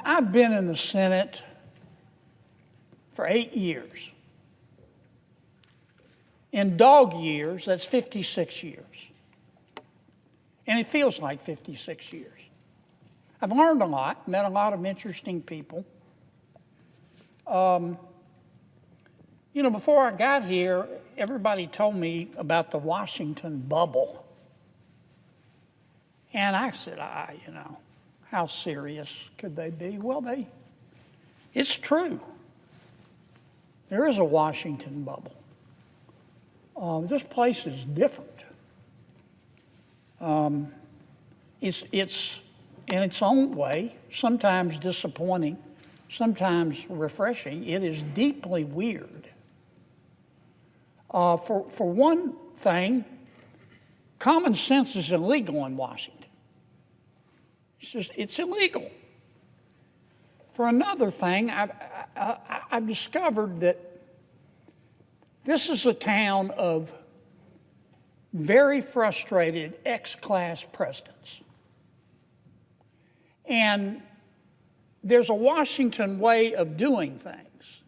I've been in the Senate for 8 years. In dog years, that's 56 years. And it feels like 56 years. I've learned a lot, met a lot of interesting people. Before I got here, everybody told me about the Washington bubble. And I said, how serious could they be? Well, it's true. There is a Washington bubble. This place is different. It's in its own way, sometimes disappointing, sometimes refreshing. It is deeply weird. For one thing, common sense is illegal in Washington. It's illegal. For another thing, I've discovered that this is a town of very frustrated ex-class presidents. And there's a Washington way of doing things.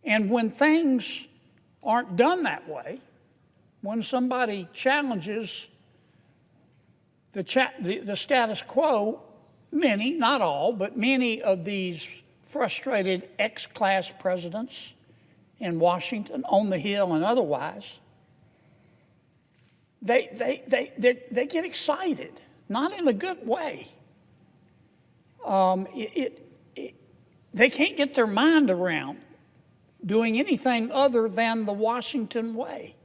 And when things aren't done that way, when somebody challenges the status quo, many, not all, but many of these frustrated ex-class presidents in Washington, on the Hill and otherwise, they get excited, not in a good way. They can't get their mind around doing anything other than the Washington way.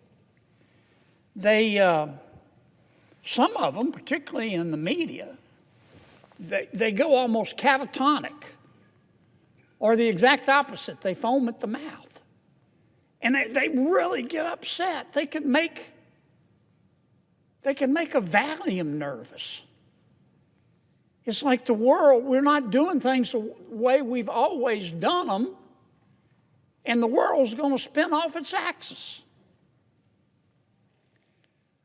Some of them, particularly in the media, they go almost catatonic, or the exact opposite. They foam at the mouth, and they really get upset. They can make a Valium nervous. It's like the world, we're not doing things the way we've always done them, and the world's going to spin off its axis.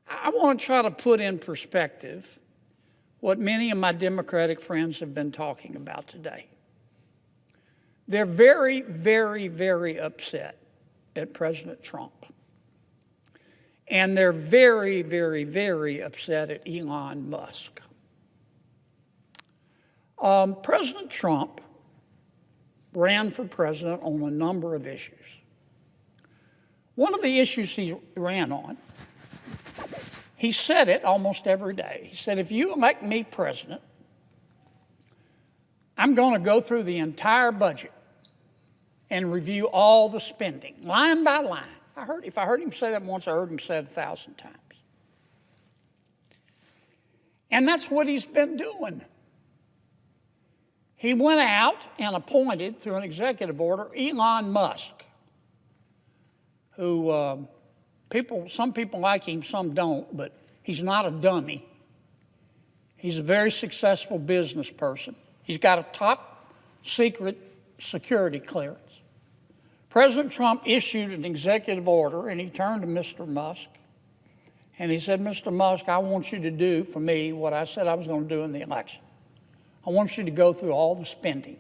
I want to try to put in perspective what many of my Democratic friends have been talking about today. They're very, very, very upset at President Trump. And they're very, very, very upset at Elon Musk. President Trump ran for president on a number of issues. One of the issues he ran on, he said it almost every day. He said, if you elect me president, I'm going to go through the entire budget and review all the spending, line by line. If I heard him say that once, I heard him say it 1,000 times. And that's what he's been doing. He went out and appointed, through an executive order, Elon Musk, who some people like him, some don't, but he's not a dummy. He's a very successful business person. He's got a top secret security clearance. President Trump issued an executive order, and he turned to Mr. Musk, and he said, Mr. Musk, I want you to do for me what I said I was going to do in the election. I want you to go through all the spending,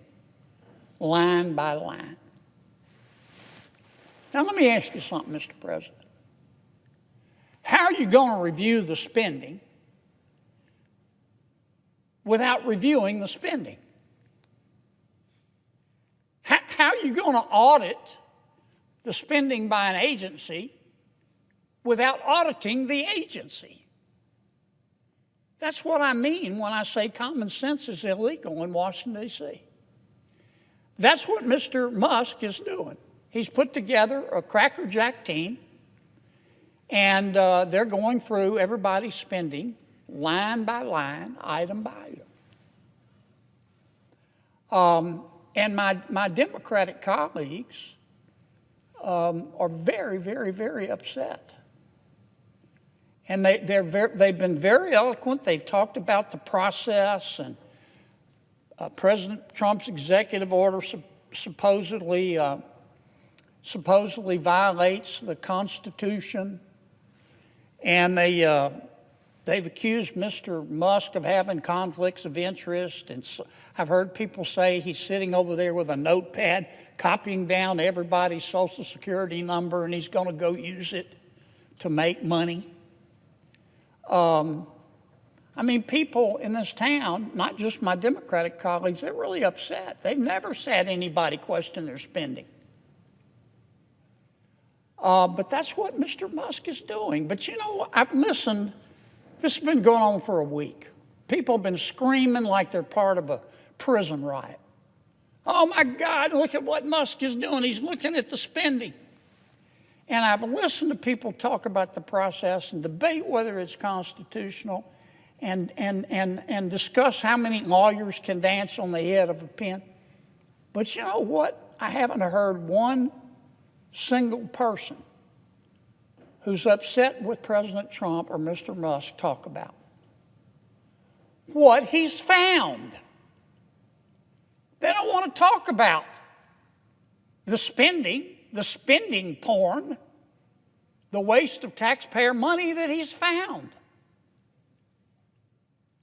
line by line. Now, let me ask you something, Mr. President. How are you going to review the spending without reviewing the spending? How are you going to audit the spending by an agency without auditing the agency? That's what I mean when I say common sense is illegal in Washington, D.C. That's what Mr. Musk is doing. He's put together a crackerjack team, and they're going through everybody's spending line by line, item by item. And my Democratic colleagues are very, very, very upset. And they've been very eloquent. They've talked about the process, and President Trump's executive order supposedly violates the Constitution. And they They've accused Mr. Musk of having conflicts of interest, and I've heard people say he's sitting over there with a notepad copying down everybody's Social Security number and he's going to go use it to make money. I mean, people in this town, not just my Democratic colleagues, they're really upset. They've never said anybody question their spending. But that's what Mr. Musk is doing. But you know, I've listened. This has been going on for a week. People have been screaming like they're part of a prison riot. Oh my God, look at what Musk is doing. He's looking at the spending. And I've listened to people talk about the process and debate whether it's constitutional and discuss how many lawyers can dance on the head of a pin. But you know what? I haven't heard one single person who's upset with President Trump or Mr. Musk talk about what he's found. They don't want to talk about the spending porn, the waste of taxpayer money that he's found.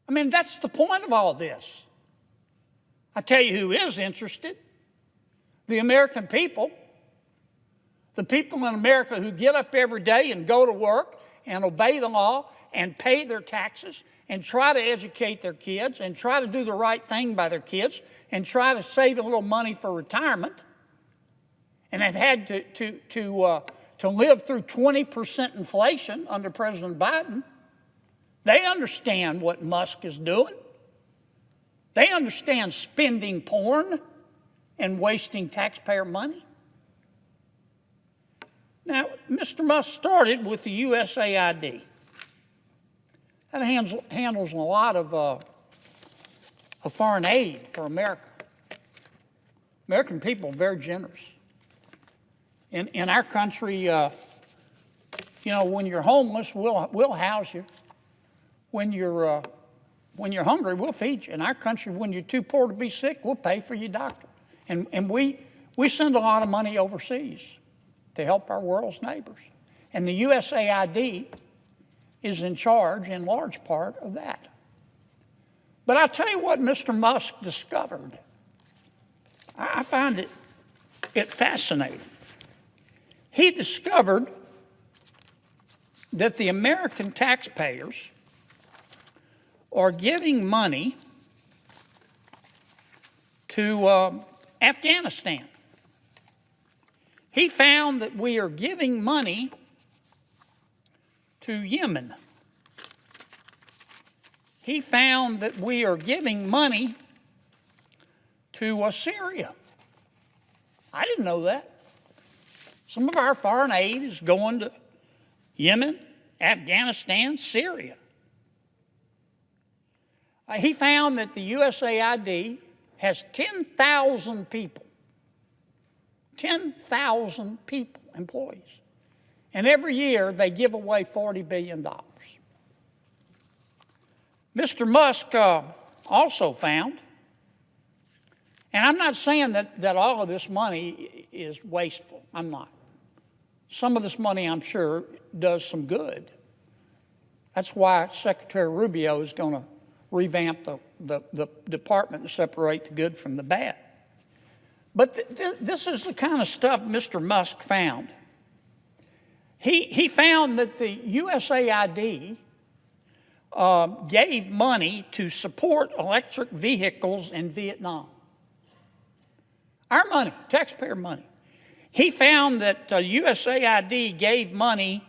I mean, that's the point of all this. I tell you who is interested: the American people. The people in America who get up every day and go to work and obey the law and pay their taxes and try to educate their kids and try to do the right thing by their kids and try to save a little money for retirement, and have had to live through 20% inflation under President Biden. They understand what Musk is doing. They understand spending porn and wasting taxpayer money. Now, Mr. Musk started with the USAID. That handles a lot of foreign aid for America. American people are very generous. In our country, you know, when you're homeless, we'll house you. When you're hungry, we'll feed you. In our country, when you're too poor to be sick, we'll pay for your doctor. And we send a lot of money overseas to help our world's neighbors. And the USAID is in charge, in large part, of that. But I'll tell you what Mr. Musk discovered. I find it fascinating. He discovered that the American taxpayers are giving money to Afghanistan. He found that we are giving money to Yemen. He found that we are giving money to Syria. I didn't know that. Some of our foreign aid is going to Yemen, Afghanistan, Syria. He found that the USAID has 10,000 people. 10,000 people, employees. And every year they give away $40 billion. Mr. Musk also found, and I'm not saying that all of this money is wasteful. I'm not. Some of this money, I'm sure, does some good. That's why Secretary Rubio is going to revamp the department to separate the good from the bad. But this is the kind of stuff Mr. Musk found. He found that the USAID gave money to support electric vehicles in Vietnam. Our money, taxpayer money. He found that USAID gave money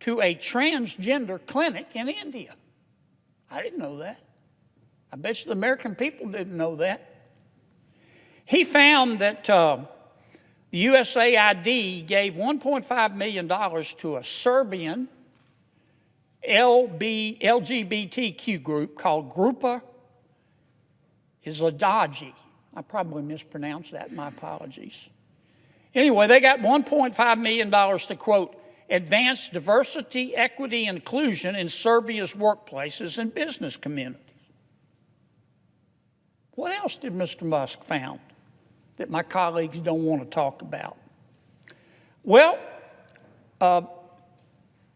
to a transgender clinic in India. I didn't know that. I bet you the American people didn't know that. He found that the USAID gave $1.5 million to a Serbian LGBTQ group called Grupa Izladaji. I probably mispronounced that, my apologies. Anyway, they got $1.5 million to, quote, advance diversity, equity, and inclusion in Serbia's workplaces and business communities. What else did Mr. Musk found that my colleagues don't want to talk about? Well,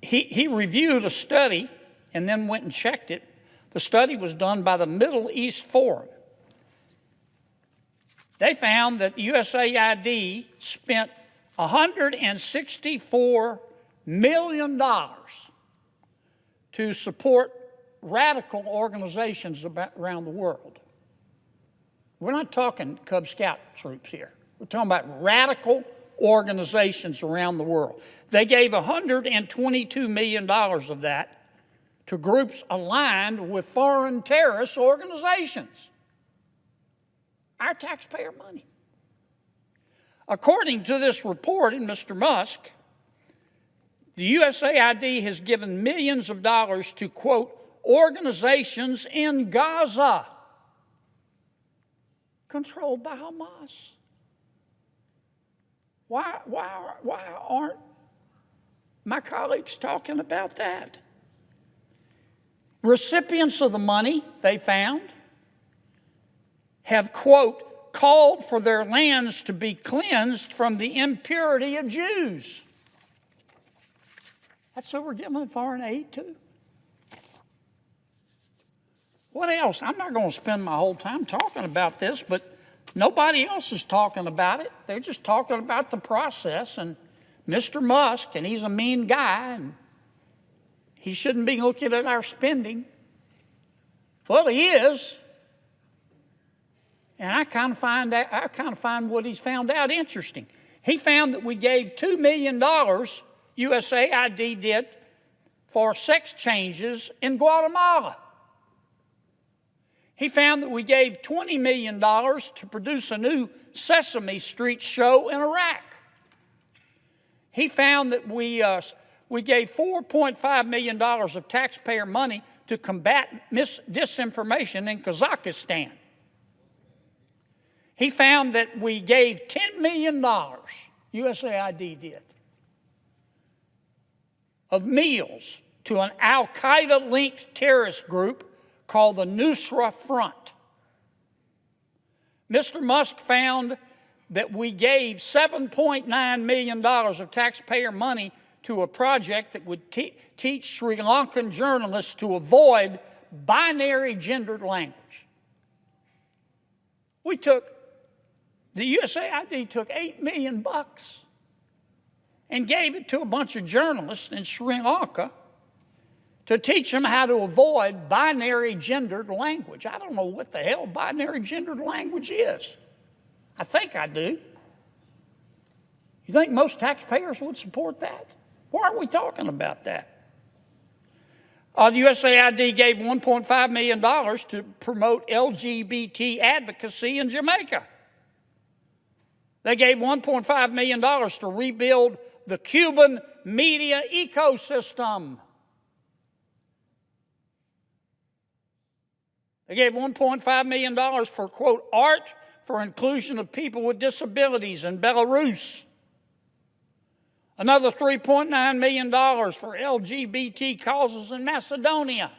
he reviewed a study and then went and checked it. The study was done by the Middle East Forum. They found that USAID spent $164 million to support radical organizations around the world. We're not talking Cub Scout troops here. We're talking about radical organizations around the world. They gave $122 million of that to groups aligned with foreign terrorist organizations. Our taxpayer money. According to this report in Mr. Musk, the USAID has given millions of dollars to, quote, organizations in Gaza controlled by Hamas. Why aren't my colleagues talking about that? Recipients of the money, they found, have, quote, called for their lands to be cleansed from the impurity of Jews. That's who we're giving foreign aid to. What else? I'm not going to spend my whole time talking about this, but nobody else is talking about it. They're just talking about the process and Mr. Musk, and he's a mean guy, and he shouldn't be looking at our spending. Well, he is. And I kind of find what he's found out interesting. He found that we gave $2 million, USAID did, for sex changes in Guatemala. He found that we gave $20 million to produce a new Sesame Street show in Iraq. He found that we gave $4.5 million of taxpayer money to combat disinformation in Kazakhstan. He found that we gave $10 million, USAID did, of meals to an al-Qaeda-linked terrorist group called the Nusra Front. Mr. Musk found that we gave $7.9 million of taxpayer money to a project that would teach Sri Lankan journalists to avoid binary gendered language. The USAID took $8 million and gave it to a bunch of journalists in Sri Lanka to teach them how to avoid binary gendered language. I don't know what the hell binary gendered language is. I think I do. You think most taxpayers would support that? Why aren't we talking about that? The USAID gave $1.5 million to promote LGBT advocacy in Jamaica. They gave $1.5 million to rebuild the Cuban media ecosystem. They gave $1.5 million for, quote, art for inclusion of people with disabilities in Belarus. Another $3.9 million for LGBT causes in Macedonia.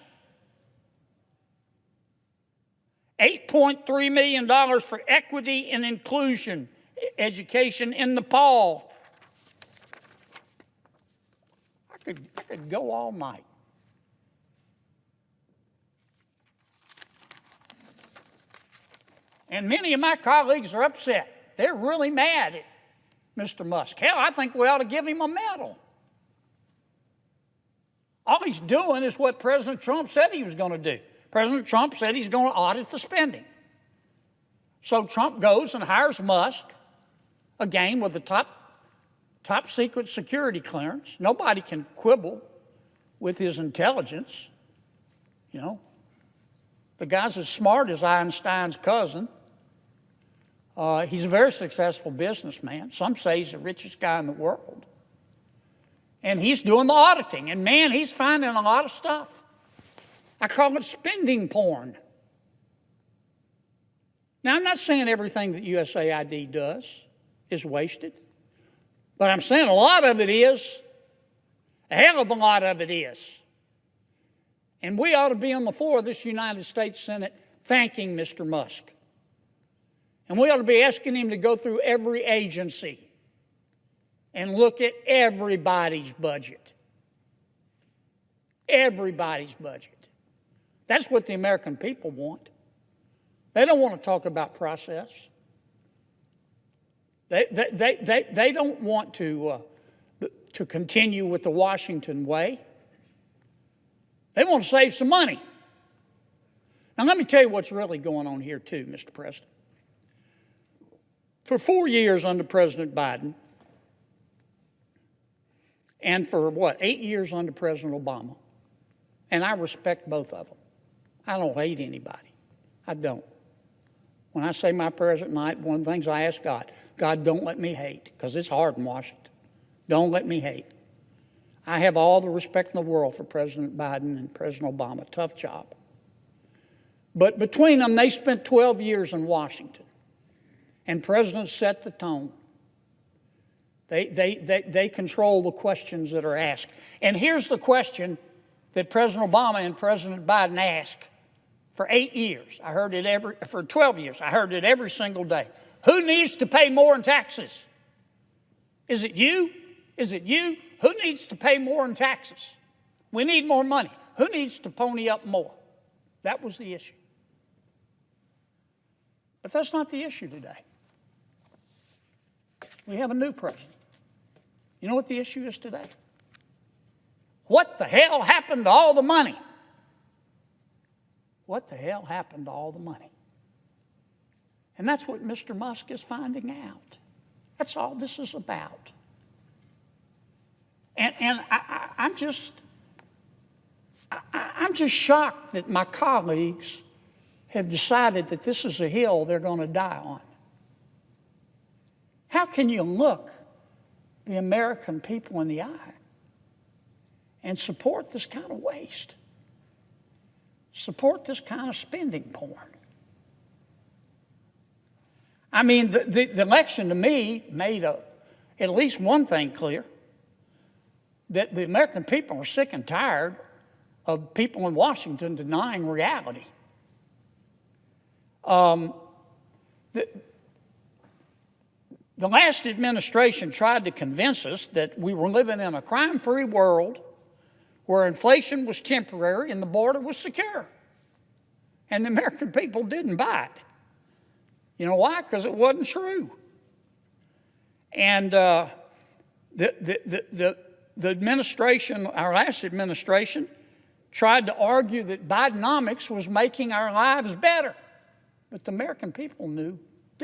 $8.3 million for equity and inclusion education in Nepal. I could go all night. And many of my colleagues are upset. They're really mad at Mr. Musk. Hell, I think we ought to give him a medal. All he's doing is what President Trump said he was going to do. President Trump said he's going to audit the spending. So Trump goes and hires Musk, again with the top secret security clearance. Nobody can quibble with his intelligence. You know, the guy's as smart as Einstein's cousin. He's a very successful businessman. Some say he's the richest guy in the world. And he's doing the auditing. And man, he's finding a lot of stuff. I call it spending porn. Now, I'm not saying everything that USAID does is wasted. But I'm saying a lot of it is. A hell of a lot of it is. And we ought to be on the floor of this United States Senate thanking Mr. Musk. And we ought to be asking him to go through every agency and look at everybody's budget. everybody's budget. That's what the American people want. They don't want to talk about process. They don't want to continue with the Washington way. They want to save some money. Now, let me tell you what's really going on here, too, Mr. President. For 4 years under President Biden, and for 8 years under President Obama, and I respect both of them. I don't hate anybody. I don't. When I say my prayers at night, one of the things I ask God, God, don't let me hate, because it's hard in Washington. Don't let me hate. I have all the respect in the world for President Biden and President Obama. Tough job. But between them, they spent 12 years in Washington, and presidents set the tone. They control the questions that are asked. And here's the question that President Obama and President Biden asked for 8 years. I heard it for 12 years. I heard it every single day. Who needs to pay more in taxes? Is it you? Is it you? Who needs to pay more in taxes? We need more money. Who needs to pony up more? That was the issue. But that's not the issue today. We have a new president. You know what the issue is today? What the hell happened to all the money? What the hell happened to all the money? And that's what Mr. Musk is finding out. That's all this is about. And I'm just shocked that my colleagues have decided that this is a hill they're going to die on. How can you look the American people in the eye and support this kind of waste? Support this kind of spending porn? I mean, the election to me made at least one thing clear, that the American people are sick and tired of people in Washington denying reality. The last administration tried to convince us that we were living in a crime-free world where inflation was temporary and the border was secure. And the American people didn't buy it. You know why? Because it wasn't true. And the administration, our last administration, tried to argue that Bidenomics was making our lives better. But the American people knew